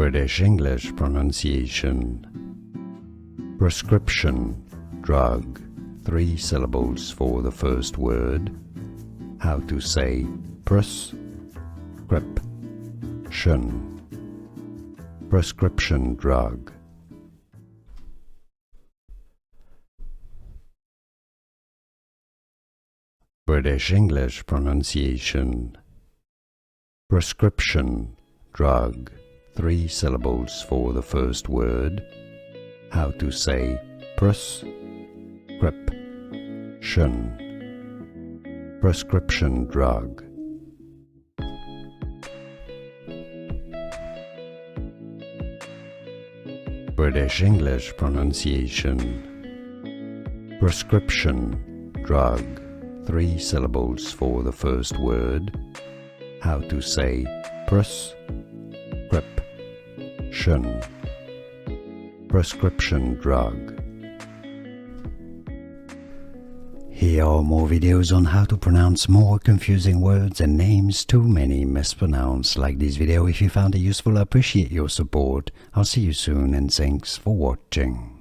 British English pronunciation. Prescription, drug, 3 syllables for the first word. How to say prescription. Prescription drug. British English pronunciation. Prescription, drug, 3 syllables for the first word. How to say prescription. Prescription drug. British English pronunciation. Prescription, drug, 3 syllables for the first word. How to say prescription. Prescription drug. Here are more videos on how to pronounce more confusing words and names too many mispronounced. Like this video if you found it useful. I appreciate your support. I'll see you soon and thanks for watching.